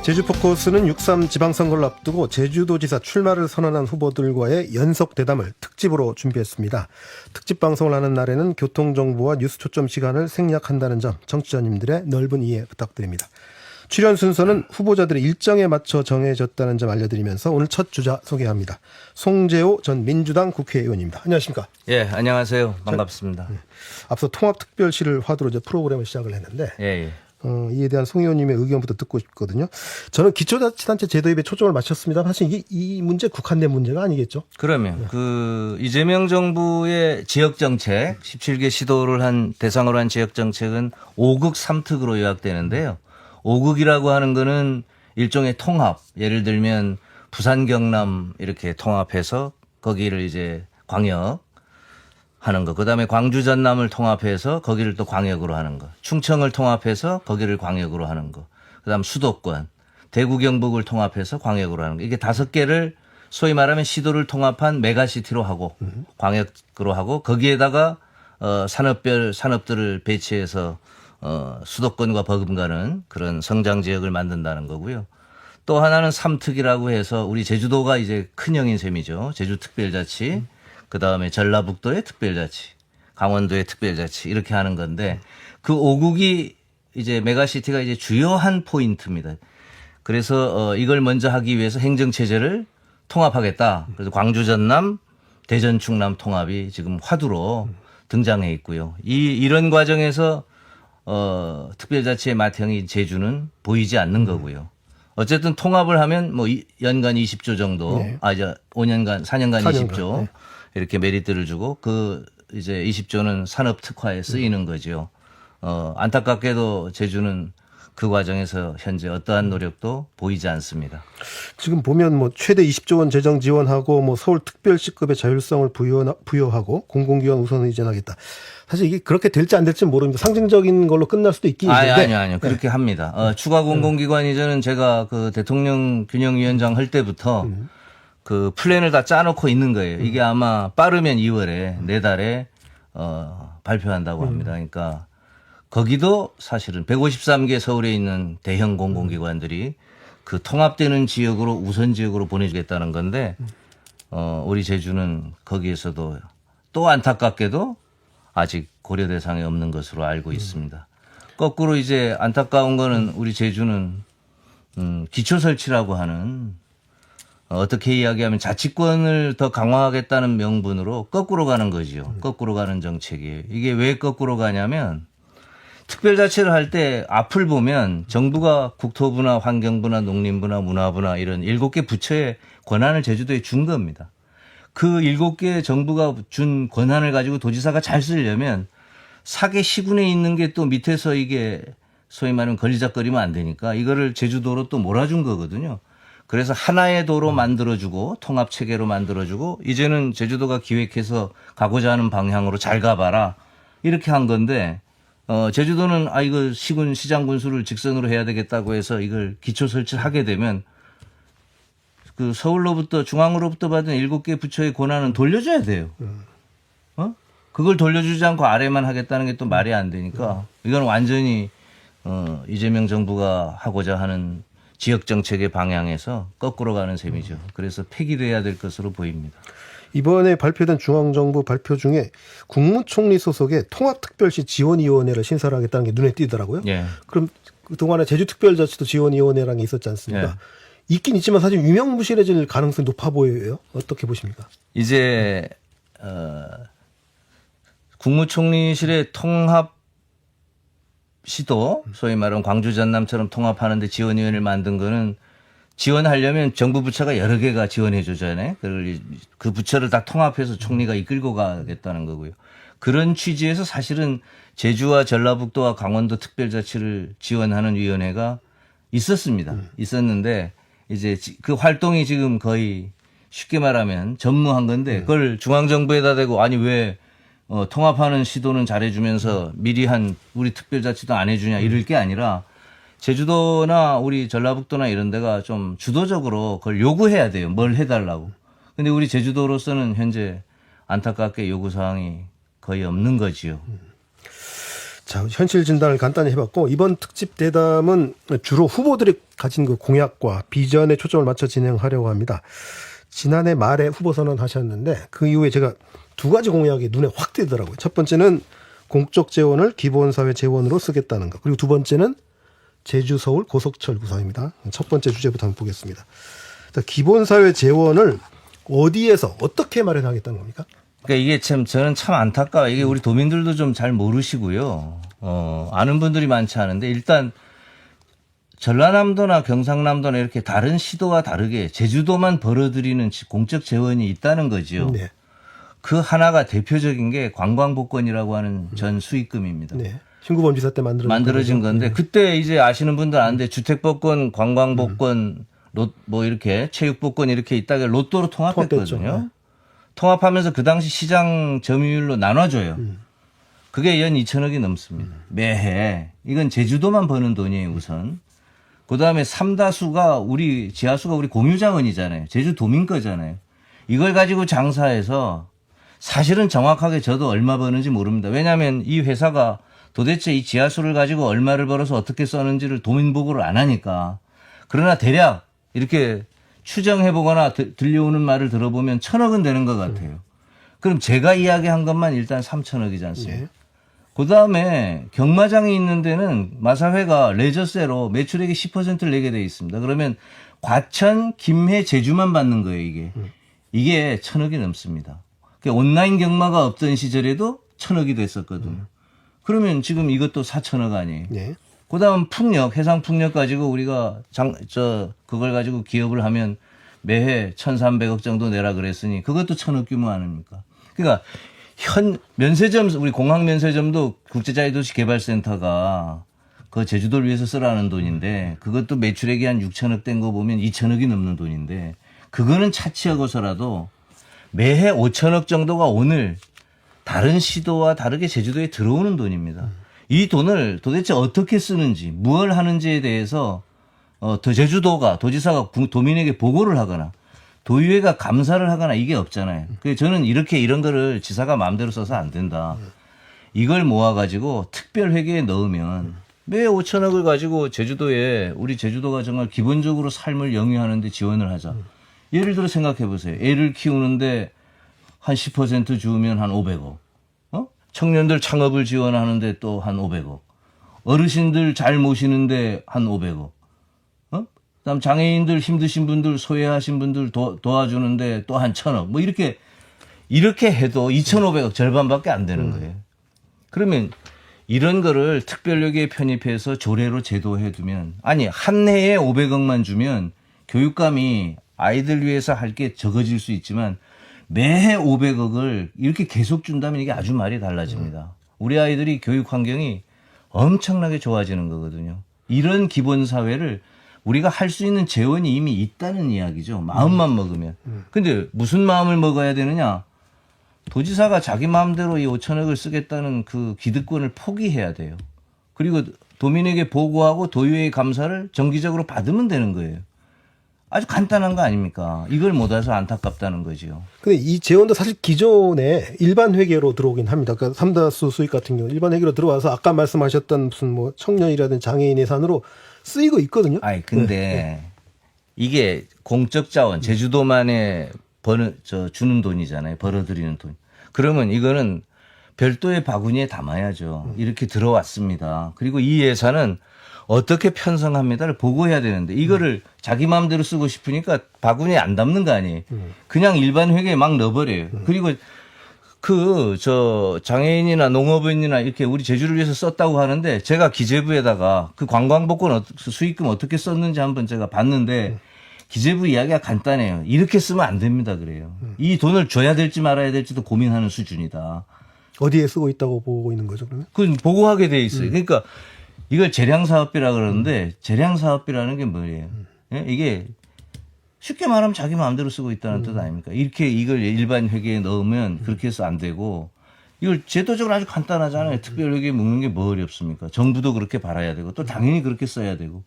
제주 포커스는 6.3 지방선거를 앞두고 제주도지사 출마를 선언한 후보들과의 연속 대담을 특집으로 준비했습니다. 특집 방송을 하는 날에는 교통정보와 뉴스 초점 시간을 생략한다는 점 청취자님들의 넓은 이해 부탁드립니다. 출연 순서는 후보자들의 일정에 맞춰 정해졌다는 점 알려드리면서 오늘 첫 주자 소개합니다. 송재호 전 민주당 국회의원입니다. 안녕하십니까? 예, 안녕하세요. 반갑습니다. 앞서 통합특별시를 화두로 이제 프로그램을 시작을 했는데 예. 이에 대한 송 의원님의 의견부터 듣고 싶거든요. 저는 기초자치단체 제도입에 초점을 맞췄습니다. 사실 이 문제 국한된 문제가 아니겠죠? 그러면 그 이재명 정부의 지역 정책 17개 시도를 한 대상으로 한 지역 정책은 5극 3특으로 요약되는데요. 5극이라고 하는 거는 일종의 통합. 예를 들면 부산 경남 이렇게 통합해서 거기를 이제 광역 하는 거. 그다음에 광주 전남을 통합해서 거기를 또 광역으로 하는 거. 충청을 통합해서 거기를 광역으로 하는 거. 그다음 수도권, 대구 경북을 통합해서 광역으로 하는 거. 이게 5개를 소위 말하면 시도를 통합한 메가시티로 하고 광역으로 하고 거기에다가 산업별 산업들을 배치해서 수도권과 버금가는 그런 성장 지역을 만든다는 거고요. 또 하나는 3특이라고 해서 우리 제주도가 이제 큰형인 셈이죠. 제주특별자치. 그다음에 전라북도의 특별자치, 강원도의 특별자치 이렇게 하는 건데 그 5국이 이제 메가시티가 이제 주요한 포인트입니다. 그래서 이걸 먼저 하기 위해서 행정체제를 통합하겠다. 그래서 광주 전남, 대전 충남 통합이 지금 화두로 등장해 있고요. 이런 과정에서 특별자치의 맏형인 제주는 보이지 않는 거고요. 어쨌든 통합을 하면 뭐 연간 20조 정도, 네. 이제 4년간 20조. 네. 이렇게 메리트를 주고 그 이제 20조는 산업 특화에 쓰이는 거죠. 안타깝게도 제주는 그 과정에서 현재 어떠한 노력도 보이지 않습니다. 지금 보면 뭐 최대 20조 원 재정 지원하고 뭐 서울 특별시급의 자율성을 부여하고 공공기관 우선 의존하겠다. 사실 이게 그렇게 될지 안 될지 모릅니다. 상징적인 걸로 끝날 수도 있긴 있는데. 아니요. 그렇게 합니다. 추가 공공기관 이전은 제가 그 대통령 균형위원장 할 때부터 그 플랜을 다 짜놓고 있는 거예요. 이게 아마 빠르면 2월에 내달에 발표한다고 합니다. 그러니까 거기도 사실은 153개 서울에 있는 대형 공공기관들이 그 통합되는 지역으로 우선 지역으로 보내주겠다는 건데 우리 제주는 거기에서도 또 안타깝게도 아직 고려 대상에 없는 것으로 알고 있습니다. 거꾸로 이제 안타까운 거는 우리 제주는 기초 설치라고 하는 어떻게 이야기하면 자치권을 더 강화하겠다는 명분으로 거꾸로 가는 거지요. 거꾸로 가는 정책이에요. 이게 왜 거꾸로 가냐면 특별자치를 할 때 앞을 보면 정부가 국토부나 환경부나 농림부나 문화부나 이런 7개 부처의 권한을 제주도에 준 겁니다. 그 7개 정부가 준 권한을 가지고 도지사가 잘 쓰려면 사계 시군에 있는 게 또 밑에서 이게 소위 말하면 걸리적거리면 안 되니까 이거를 제주도로 또 몰아준 거거든요. 그래서 하나의 도로 만들어주고 통합체계로 만들어주고 이제는 제주도가 기획해서 가고자 하는 방향으로 잘 가봐라 이렇게 한 건데 제주도는 이거 시군 시장 군수를 직선으로 해야 되겠다고 해서 이걸 기초 설치를 하게 되면 그 서울로부터 중앙으로부터 받은 7개 부처의 권한은 돌려줘야 돼요. 그걸 돌려주지 않고 아래만 하겠다는 게 또 말이 안 되니까 이건 완전히 이재명 정부가 하고자 하는 지역 정책의 방향에서 거꾸로 가는 셈이죠. 그래서 폐기돼야 될 것으로 보입니다. 이번에 발표된 중앙정부 발표 중에 국무총리 소속의 통합특별시 지원위원회를 신설을 하겠다는 게 눈에 띄더라고요. 예. 그럼 그동안에 제주특별자치도 지원위원회라는 게 있었지 않습니까? 예. 있긴 있지만 사실 유명무실해질 가능성이 높아 보여요. 어떻게 보십니까? 이제 국무총리실의 통합 시도 소위 말하면 광주 전남처럼 통합하는데 지원위원회를 만든 거는 지원하려면 정부 부처가 여러 개가 지원해 주잖아요. 그 부처를 다 통합해서 총리가 이끌고 가겠다는 거고요. 그런 취지에서 사실은 제주와 전라북도와 강원도 특별자치를 지원하는 위원회가 있었습니다. 있었는데 이제 그 활동이 지금 거의 쉽게 말하면 전무한 건데 그걸 중앙정부에다 대고 아니 왜 통합하는 시도는 잘해주면서 미리 한 우리 특별자치도 안 해주냐 이럴 게 아니라 제주도나 우리 전라북도나 이런 데가 좀 주도적으로 그걸 요구해야 돼요. 뭘 해달라고. 근데 우리 제주도로서는 현재 안타깝게 요구사항이 거의 없는 거지요. 자, 현실 진단을 간단히 해봤고 이번 특집 대담은 주로 후보들이 가진 그 공약과 비전에 초점을 맞춰 진행하려고 합니다. 지난해 말에 후보 선언하셨는데 그 이후에 제가 두 가지 공약이 눈에 확 띄더라고요. 첫 번째는 공적 재원을 기본사회 재원으로 쓰겠다는 것. 그리고 두 번째는 제주 서울 고속철 구상입니다. 첫 번째 주제부터 한번 보겠습니다. 자, 기본사회 재원을 어디에서 어떻게 마련하겠다는 겁니까? 그러니까 이게 참 저는 참 안타까워. 이게 우리 도민들도 좀 잘 모르시고요. 아는 분들이 많지 않은데 일단 전라남도나 경상남도나 이렇게 다른 시도와 다르게 제주도만 벌어들이는 공적 재원이 있다는 거지요. 네. 그 하나가 대표적인 게 관광복권이라고 하는 전 수익금입니다. 네. 신구범 지사 때 만들어진 건데 그때 이제 아시는 분들 아는데 주택복권, 관광복권, 뭐 이렇게 체육복권 이렇게 있다가 로또로 통합했거든요. 통합하면서 그 당시 시장 점유율로 나눠줘요. 그게 연 2천억이 넘습니다. 매해. 이건 제주도만 버는 돈이에요, 우선. 그 다음에 삼다수가 우리 공유자원이잖아요. 제주도민 거잖아요. 이걸 가지고 장사해서 사실은 정확하게 저도 얼마 버는지 모릅니다. 왜냐하면 이 회사가 도대체 이 지하수를 가지고 얼마를 벌어서 어떻게 썼는지를 도민 보고를 안 하니까. 그러나 대략 이렇게 추정해보거나 들려오는 말을 들어보면 1,000억은 되는 것 같아요. 그럼 제가 이야기한 것만 일단 3,000억이지 않습니까? 네. 그 다음에 경마장이 있는 데는 마사회가 레저세로 매출액의 10%를 내게 돼 있습니다. 그러면 과천, 김해, 제주만 받는 거예요, 이게. 이게 1,000억이 넘습니다. 그러니까 온라인 경마가 없던 시절에도 1,000억이 됐었거든요. 그러면 지금 이것도 4,000억 아니에요. 네. 그 다음 풍력, 해상 풍력 가지고 우리가 그걸 가지고 기업을 하면 매해 1,300억 정도 내라 그랬으니 그것도 1,000억 규모 아닙니까? 그러니까 면세점, 우리 공항 면세점도 국제자유도시개발센터가 그 제주도를 위해서 쓰라는 돈인데 그것도 매출액이 한 6,000억 된 거 보면 2,000억이 넘는 돈인데 그거는 차치하고서라도 매해 5,000억 정도가 오늘 다른 시도와 다르게 제주도에 들어오는 돈입니다. 이 돈을 도대체 어떻게 쓰는지, 무엇을 하는지에 대해서 제주도가, 도지사가 도민에게 보고를 하거나 도의회가 감사를 하거나 이게 없잖아요. 그래서 저는 이런 거를 지사가 마음대로 써서 안 된다. 이걸 모아가지고 특별회계에 넣으면 매 5천억을 가지고 우리 제주도가 정말 기본적으로 삶을 영위하는데 지원을 하자. 예를 들어 생각해 보세요. 애를 키우는데 한 10% 주면 한 500억. 청년들 창업을 지원하는데 또 한 500억. 어르신들 잘 모시는데 한 500억. 그다음 장애인들 힘드신 분들 소외하신 분들 도와주는데 또 한 1,000억. 뭐 이렇게 해도 2,500억 절반밖에 안 되는 거예요. 그러면 이런 거를 특별력에 편입해서 조례로 제도해 두면 한 해에 500억만 주면 교육감이 아이들 위해서 할 게 적어질 수 있지만 매해 500억을 이렇게 계속 준다면 이게 아주 말이 달라집니다. 우리 아이들이 교육 환경이 엄청나게 좋아지는 거거든요. 이런 기본 사회를 우리가 할 수 있는 재원이 이미 있다는 이야기죠. 마음만 먹으면. 근데 무슨 마음을 먹어야 되느냐? 도지사가 자기 마음대로 이 5천억을 쓰겠다는 그 기득권을 포기해야 돼요. 그리고 도민에게 보고하고 도의회의 감사를 정기적으로 받으면 되는 거예요. 아주 간단한 거 아닙니까? 이걸 못해서 안타깝다는 거지요. 근데 이 재원도 사실 기존에 일반 회계로 들어오긴 합니다. 그러니까 삼다수 수익 같은 경우 일반 회계로 들어와서 아까 말씀하셨던 무슨 뭐 청년이라든지 장애인 예산으로 쓰이고 있거든요. 근데 이게 공적 자원, 제주도만에 주는 돈이잖아요. 벌어들이는 돈. 그러면 이거는 별도의 바구니에 담아야죠. 이렇게 들어왔습니다. 그리고 이 예산은 어떻게 편성합니다를 보고해야 되는데 이거를 자기 마음대로 쓰고 싶으니까 바구니에 안 담는 거 아니에요. 그냥 일반 회계에 막 넣어버려요. 그리고 장애인이나 농업인이나 이렇게 우리 제주를 위해서 썼다고 하는데 제가 기재부에다가 그 관광복권 수익금 어떻게 썼는지 한번 제가 봤는데 기재부 이야기가 간단해요. 이렇게 쓰면 안 됩니다. 그래요. 이 돈을 줘야 될지 말아야 될지도 고민하는 수준이다. 어디에 쓰고 있다고 보고 있는 거죠, 그러면? 그건 보고하게 돼 있어요. 그러니까 이걸 재량사업비라 그러는데 재량사업비라는 게 뭐예요? 예? 이게 쉽게 말하면 자기 마음대로 쓰고 있다는 뜻 아닙니까? 이걸 일반 회계에 넣으면 그렇게 해서 안 되고 이걸 제도적으로 아주 간단하잖아요. 특별회계에 묶는 게 뭐 어렵습니까? 정부도 그렇게 바라야 되고 또 당연히 그렇게 써야 되고.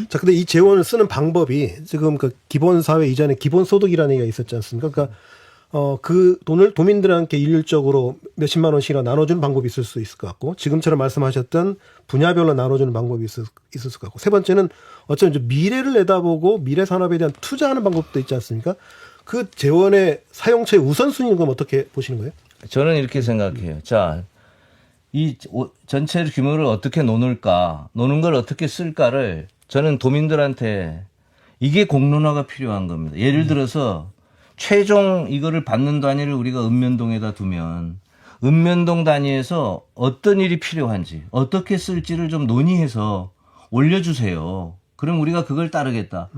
자, 근데 이 재원을 쓰는 방법이 지금 그 기본사회 이전에 기본소득이라는 얘기가 있었지 않습니까? 그러니까 그 돈을 도민들한테 일률적으로 몇십만 원씩이나 나눠주는 방법이 있을 수 있을 것 같고, 지금처럼 말씀하셨던 분야별로 나눠주는 방법이 있을 것 같고, 세 번째는 어쩌면 좀 미래를 내다보고 미래 산업에 대한 투자하는 방법도 있지 않습니까? 그 재원의 사용처의 우선순위는 그럼 어떻게 보시는 거예요? 저는 이렇게 생각해요. 자, 이 전체 규모를 어떻게 노는 걸 어떻게 쓸까를 저는 도민들한테 이게 공론화가 필요한 겁니다. 예를 들어서 최종 이거를 받는 단위를 우리가 읍면동에다 두면 읍면동 단위에서 어떤 일이 필요한지 어떻게 쓸지를 좀 논의해서 올려주세요. 그럼 우리가 그걸 따르겠다.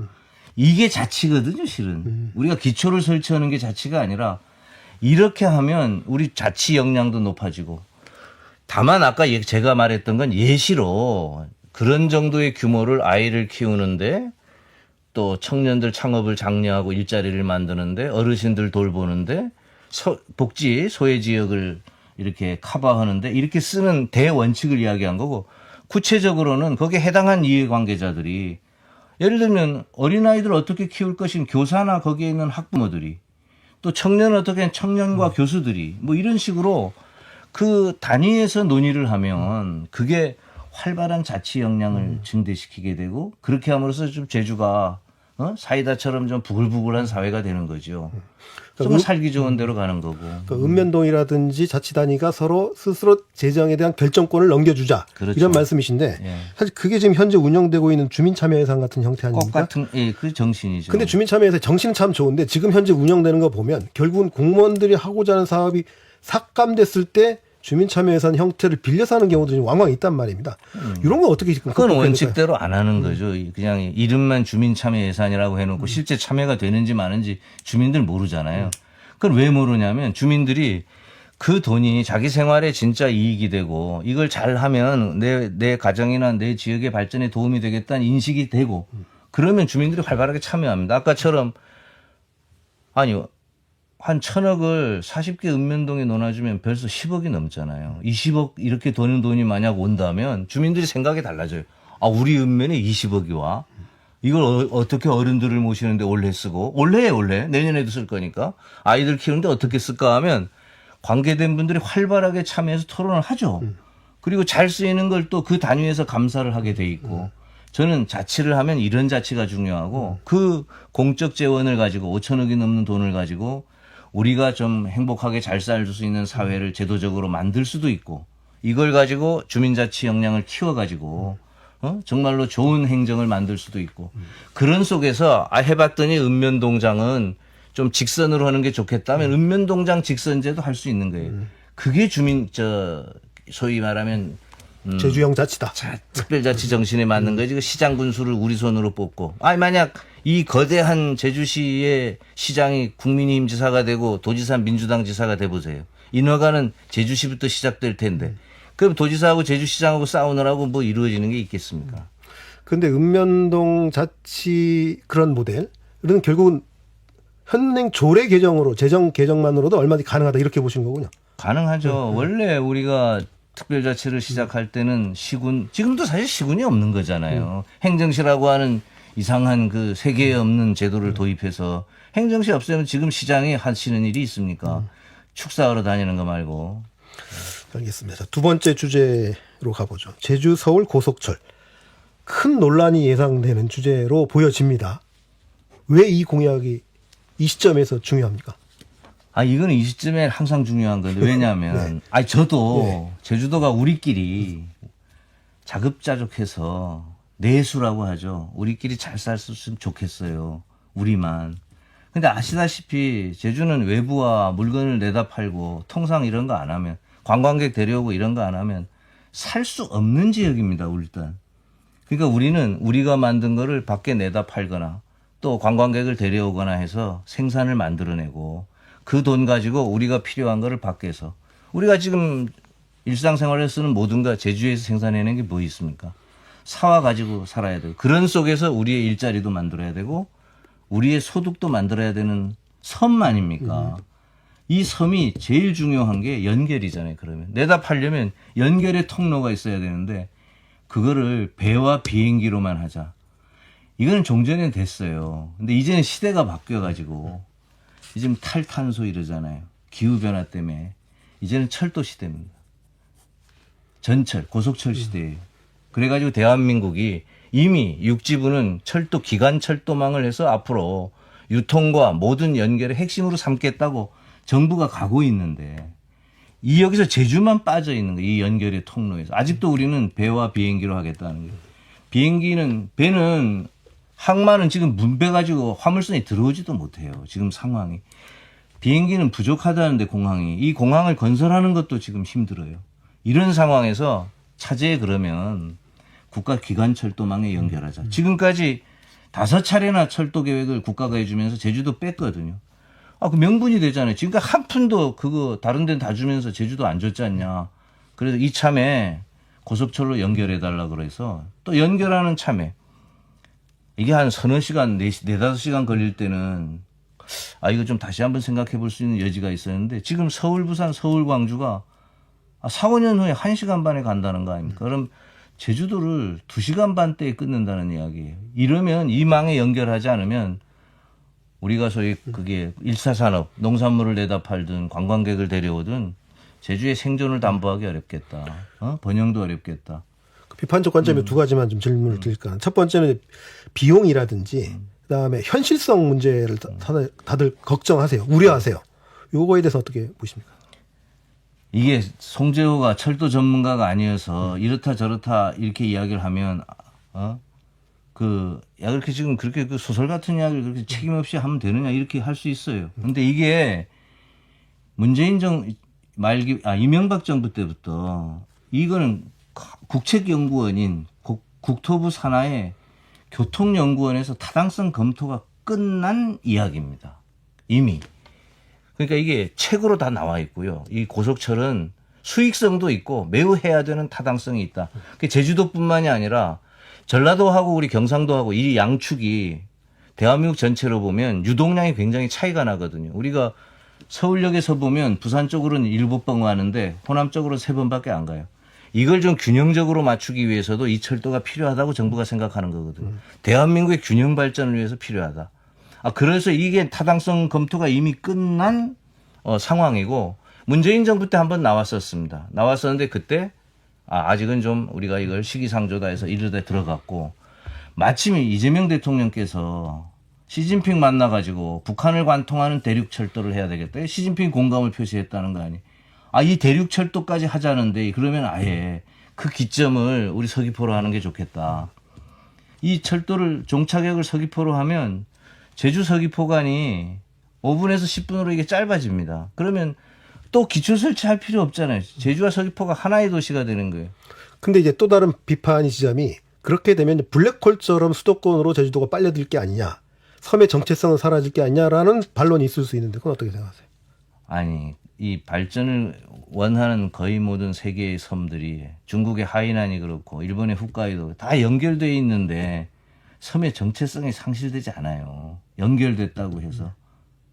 이게 자치거든요, 실은. 우리가 기초를 설치하는 게 자치가 아니라 이렇게 하면 우리 자치 역량도 높아지고, 다만 아까 제가 말했던 건 예시로 그런 정도의 규모를 아이를 키우는데 또 청년들 창업을 장려하고 일자리를 만드는데 어르신들 돌보는데 복지 소외 지역을 이렇게 커버하는데 이렇게 쓰는 대원칙을 이야기한 거고, 구체적으로는 거기에 해당한 이해관계자들이 예를 들면 어린아이들 어떻게 키울 것인 교사나 거기에 있는 학부모들이, 또 청년은 어떻게 청년과 교수들이 뭐 이런 식으로 그 단위에서 논의를 하면 그게 활발한 자치 역량을 증대시키게 되고, 그렇게 함으로써 좀 제주가 사이다처럼 좀 부글부글한 사회가 되는 거죠. 좀 살기 좋은 데로 가는 거고. 그러니까 읍면동이라든지 자치단위가 서로 스스로 재정에 대한 결정권을 넘겨주자. 그렇죠. 이런 말씀이신데, 예. 사실 그게 지금 현재 운영되고 있는 주민참여예산 같은 형태 아닙니까? 똑같은 그 정신이죠. 근데 주민참여예산 정신은 참 좋은데 지금 현재 운영되는 거 보면 결국은 공무원들이 하고자 하는 사업이 삭감됐을 때 주민참여예산 형태를 빌려서 하는 경우도 좀 왕왕 있단 말입니다. 이런 건 어떻게 지금 그건 극복해야 될까요? 원칙대로 안 하는 거죠. 그냥 이름만 주민참여예산이라고 해놓고 실제 참여가 되는지 마는지 주민들 모르잖아요. 그걸 왜 모르냐면 주민들이 그 돈이 자기 생활에 진짜 이익이 되고 이걸 잘하면 내 가정이나 내 지역의 발전에 도움이 되겠다는 인식이 되고, 그러면 주민들이 활발하게 참여합니다. 아까처럼 아니요. 한 1,000억을 40개 읍면동에 넣어주면 벌써 10억이 넘잖아요. 20억 이렇게 도는 돈이 만약 온다면 주민들이 생각이 달라져요. 아, 우리 읍면에 20억이 와? 이걸 어떻게 어른들을 모시는데 올해 쓰고, 올해 내년에도 쓸 거니까 아이들 키우는데 어떻게 쓸까 하면 관계된 분들이 활발하게 참여해서 토론을 하죠. 그리고 잘 쓰이는 걸 또 그 단위에서 감사를 하게 돼 있고, 저는 자치를 하면 이런 자치가 중요하고, 그 공적 재원을 가지고 5천억이 넘는 돈을 가지고 우리가 좀 행복하게 잘 살 수 있는 사회를 제도적으로 만들 수도 있고, 이걸 가지고 주민자치 역량을 키워가지고 정말로 좋은 행정을 만들 수도 있고, 그런 속에서 해봤더니 읍면동장은 좀 직선으로 하는 게 좋겠다면 읍면동장 직선제도 할 수 있는 거예요. 그게 소위 말하면 제주형 자치다. 특별자치 정신에 맞는 거지. 그 시장 군수를 우리 손으로 뽑고, 만약 이 거대한 제주시의 시장이 국민의힘 지사가 되고 도지사 민주당 지사가 돼 보세요. 인허가는 제주시부터 시작될 텐데, 그럼 도지사하고 제주시장하고 싸우느라고 뭐 이루어지는 게 있겠습니까? 그런데 읍면동 자치 그런 모델은 결국은 현행 조례 개정으로, 재정 개정만으로도 얼마든지 가능하다, 이렇게 보시는 거군요. 가능하죠. 원래 우리가 특별자치를 시작할 때는 지금도 사실 시군이 없는 거잖아요. 행정시라고 하는 이상한 그 세계에 없는 제도를 도입해서, 행정시 없애면 지금 시장에 하시는 일이 있습니까? 축사하러 다니는 거 말고. 알겠습니다. 자, 두 번째 주제로 가보죠. 제주 서울 고속철. 큰 논란이 예상되는 주제로 보여집니다. 왜 이 공약이 이 시점에서 중요합니까? 이거는 이 시점에 항상 중요한 건데, 왜냐하면, 저도 제주도가 우리끼리 자급자족해서 내수라고 하죠. 우리끼리 잘 살았으면 좋겠어요. 우리만. 근데 아시다시피 제주는 외부와 물건을 내다 팔고 통상 이런 거 안 하면, 관광객 데려오고 이런 거 안 하면 살 수 없는 지역입니다, 일단. 그러니까 우리는 우리가 만든 거를 밖에 내다 팔거나 또 관광객을 데려오거나 해서 생산을 만들어내고, 그 돈 가지고 우리가 필요한 거를 밖에서, 우리가 지금 일상생활에 쓰는 모든 거 제주에서 생산해내는 게 뭐 있습니까? 사와 가지고 살아야 되고, 그런 속에서 우리의 일자리도 만들어야 되고 우리의 소득도 만들어야 되는 섬 아닙니까? 이 섬이 제일 중요한 게 연결이잖아요. 그러면 내다 팔려면 연결의 통로가 있어야 되는데 그거를 배와 비행기로만 하자. 이거는 종전에 됐어요. 근데 이제는 시대가 바뀌어가지고 요즘 탈탄소 이러잖아요. 기후변화 때문에. 이제는 철도 시대입니다. 전철, 고속철 시대예요. 그래가지고 대한민국이 이미 육지부는 철도, 기간 철도망을 해서 앞으로 유통과 모든 연결의 핵심으로 삼겠다고 정부가 가고 있는데 이 여기서 제주만 빠져 있는 거예요. 이 연결의 통로에서. 아직도 우리는 배와 비행기로 하겠다는 거예요. 배는 항만은 지금 문배 가지고 화물선이 들어오지도 못해요. 지금 상황이. 비행기는 부족하다는데 공항이. 이 공항을 건설하는 것도 지금 힘들어요. 이런 상황에서 차제에 그러면 국가기관철도망에 연결하자. 지금까지 5차례나 철도 계획을 국가가 해주면서 제주도 뺐거든요. 그 명분이 되잖아요. 지금까지 한 푼도 그거 다른 데는 다 주면서 제주도 안 줬지 않냐. 그래서 이참에 고속철로 연결해달라 그래서 또 연결하는 참에 이게 한 서너 시간, 4-5시간 걸릴 때는 이거 좀 다시 한번 생각해 볼 수 있는 여지가 있었는데 지금 서울, 부산, 서울, 광주가 4-5년 후에 1시간 반에 간다는 거 아닙니까? 그럼 제주도를 2시간 반대에 끊는다는 이야기예요. 이러면 이 망에 연결하지 않으면 우리가 소위 그게 1차 산업, 농산물을 내다 팔든 관광객을 데려오든 제주의 생존을 담보하기 어렵겠다. 번영도 어렵겠다. 비판적 관점에 두 가지만 좀 질문을 드릴까. 첫 번째는 비용이라든지 그다음에 현실성 문제를 다들 걱정하세요. 우려하세요. 요거에 대해서 어떻게 보십니까? 이게 송재호가 철도 전문가가 아니어서 이렇다 저렇다 이렇게 이야기를 하면 그렇게 지금 그렇게 그 소설 같은 이야기를 그렇게 책임 없이 하면 되느냐 이렇게 할 수 있어요. 근데 이게 이명박 정부 때부터 이거는 국책연구원인 국토부 산하의 교통연구원에서 타당성 검토가 끝난 이야기입니다. 이미. 그러니까 이게 책으로 다 나와 있고요. 이 고속철은 수익성도 있고 매우 해야 되는 타당성이 있다. 제주도뿐만이 아니라 전라도하고 우리 경상도하고 이 양축이 대한민국 전체로 보면 유동량이 굉장히 차이가 나거든요. 우리가 서울역에서 보면 부산 쪽으로는 7번 가는데 호남 쪽으로는 3번밖에 안 가요. 이걸 좀 균형적으로 맞추기 위해서도 이 철도가 필요하다고 정부가 생각하는 거거든요. 대한민국의 균형 발전을 위해서 필요하다. 그래서 이게 타당성 검토가 이미 끝난 상황이고 문재인 정부 때 한번 나왔었습니다. 나왔었는데 그때 아직은 좀 우리가 이걸 시기상조다 해서 이르다 들어갔고 마침 이재명 대통령께서 시진핑 만나가지고 북한을 관통하는 대륙철도를 해야 되겠다. 시진핑 공감을 표시했다는 거 아니에요. 이 대륙철도까지 하자는데 그러면 아예 그 기점을 우리 서귀포로 하는 게 좋겠다. 이 철도를 종착역을 서귀포로 하면 제주 서귀포 간이 5분에서 10분으로 이게 짧아집니다. 그러면 또 기초 설치할 필요 없잖아요. 제주와 서귀포가 하나의 도시가 되는 거예요. 근데 이제 또 다른 비판의 지점이 그렇게 되면 블랙홀처럼 수도권으로 제주도가 빨려들 게 아니냐. 섬의 정체성은 사라질 게 아니냐라는 반론이 있을 수 있는데 그건 어떻게 생각하세요? 이 발전을 원하는 거의 모든 세계의 섬들이 중국의 하이난이 그렇고 일본의 홋카이도 다 연결되어 있는데 섬의 정체성이 상실되지 않아요. 연결됐다고 해서.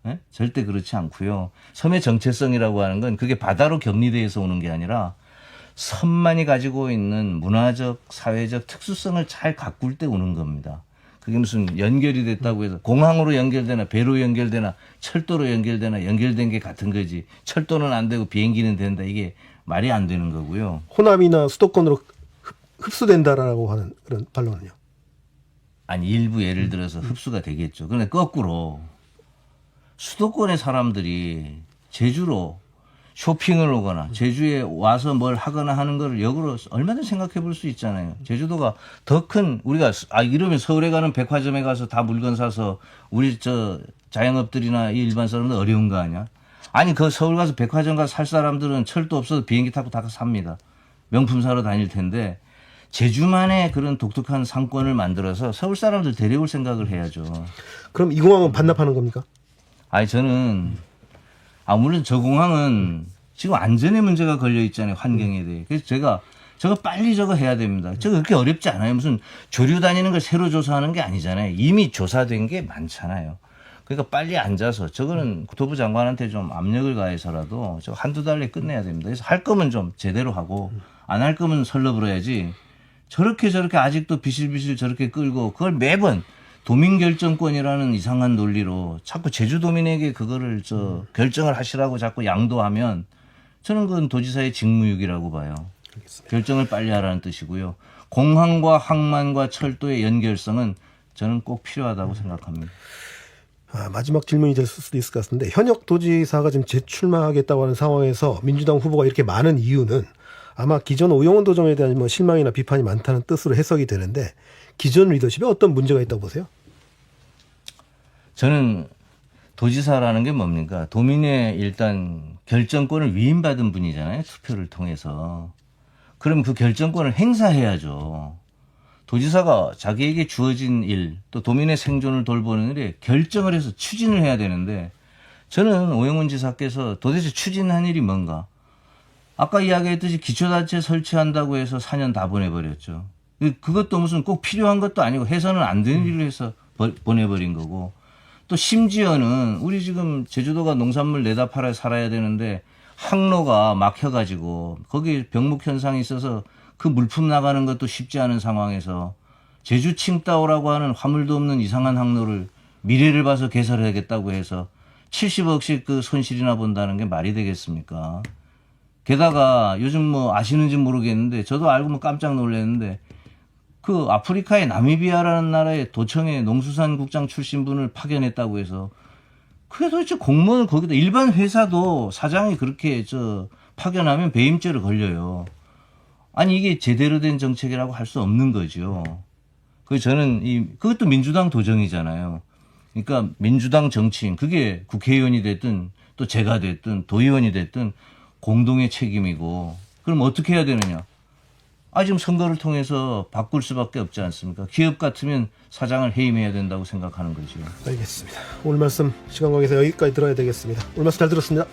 네? 절대 그렇지 않고요. 섬의 정체성이라고 하는 건 그게 바다로 격리돼서 오는 게 아니라 섬만이 가지고 있는 문화적, 사회적 특수성을 잘 가꿀 때 오는 겁니다. 그게 무슨 연결이 됐다고 해서 공항으로 연결되나 배로 연결되나 철도로 연결되나 연결된 게 같은 거지. 철도는 안 되고 비행기는 된다. 이게 말이 안 되는 거고요. 호남이나 수도권으로 흡수된다라고 하는 그런 반론은요? 일부 예를 들어서 흡수가 되겠죠. 그런데 거꾸로 수도권의 사람들이 제주로 쇼핑을 오거나 제주에 와서 뭘 하거나 하는 거를 역으로 얼마든지 생각해 볼 수 있잖아요. 제주도가 더 큰 우리가 이러면 서울에 가는 백화점에 가서 다 물건 사서 우리 자영업들이나 일반 사람들 어려운 거 아니야? 그 서울 가서 백화점 가서 살 사람들은 철도 없어도 비행기 타고 다 삽니다. 명품 사러 다닐 텐데 제주만의 그런 독특한 상권을 만들어서 서울 사람들 데려올 생각을 해야죠. 그럼 이 공항은 반납하는 겁니까? 저는 물론 저 공항은 지금 안전의 문제가 걸려 있잖아요. 환경에 대해. 그래서 저거 빨리 저거 해야 됩니다. 저거 그렇게 어렵지 않아요. 무슨 조류 다니는 걸 새로 조사하는 게 아니잖아요. 이미 조사된 게 많잖아요. 그러니까 빨리 앉아서 저거는 국토부 장관한테 좀 압력을 가해서라도 저 한두 달 내에 끝내야 됩니다. 그래서 할 거면 좀 제대로 하고 안 할 거면 설러불어야지 저렇게 아직도 비실비실 저렇게 끌고 그걸 매번 도민 결정권이라는 이상한 논리로 자꾸 제주도민에게 그거를 결정을 하시라고 자꾸 양도하면 저는 그건 도지사의 직무유기라고 봐요. 알겠습니다. 결정을 빨리 하라는 뜻이고요. 공항과 항만과 철도의 연결성은 저는 꼭 필요하다고 생각합니다. 마지막 질문이 될 수도 있을 것 같은데 현역 도지사가 지금 재출마하겠다고 하는 상황에서 민주당 후보가 이렇게 많은 이유는 아마 기존 오영훈 도정에 대한 뭐 실망이나 비판이 많다는 뜻으로 해석이 되는데 기존 리더십에 어떤 문제가 있다고 보세요? 저는 도지사라는 게 뭡니까? 도민의 일단 결정권을 위임받은 분이잖아요. 투표를 통해서. 그럼 그 결정권을 행사해야죠. 도지사가 자기에게 주어진 일, 또 도민의 생존을 돌보는 일에 결정을 해서 추진을 해야 되는데 저는 오영훈 지사께서 도대체 추진한 일이 뭔가? 아까 이야기했듯이 기초단체 설치한다고 해서 4년 다 보내버렸죠. 그것도 무슨 꼭 필요한 것도 아니고 해서는 안 되는 일을 해서 보내버린 거고 또 심지어는 우리 지금 제주도가 농산물 내다 팔아 살아야 되는데 항로가 막혀가지고 거기 병목 현상이 있어서 그 물품 나가는 것도 쉽지 않은 상황에서 제주 칭따오라고 하는 화물도 없는 이상한 항로를 미래를 봐서 개설하겠다고 해서 70억씩 그 손실이나 본다는 게 말이 되겠습니까? 게다가 요즘 뭐 아시는지 모르겠는데 저도 알고 뭐 깜짝 놀랐는데 그 아프리카의 나미비아라는 나라의 도청에 농수산국장 출신 분을 파견했다고 해서 그게 도대체 공무원을 거기다 일반 회사도 사장이 그렇게 파견하면 배임죄를 걸려요. 아니 이게 제대로 된 정책이라고 할 수 없는 거죠. 그 저는 그것도 민주당 도정이잖아요. 그러니까 민주당 정치인 그게 국회의원이 됐든 또 제가 됐든 도의원이 됐든 공동의 책임이고 그럼 어떻게 해야 되느냐? 지금 선거를 통해서 바꿀 수밖에 없지 않습니까? 기업 같으면 사장을 해임해야 된다고 생각하는 거죠. 알겠습니다. 오늘 말씀 시간 관계에서 여기까지 들어야 되겠습니다. 오늘 말씀 잘 들었습니다.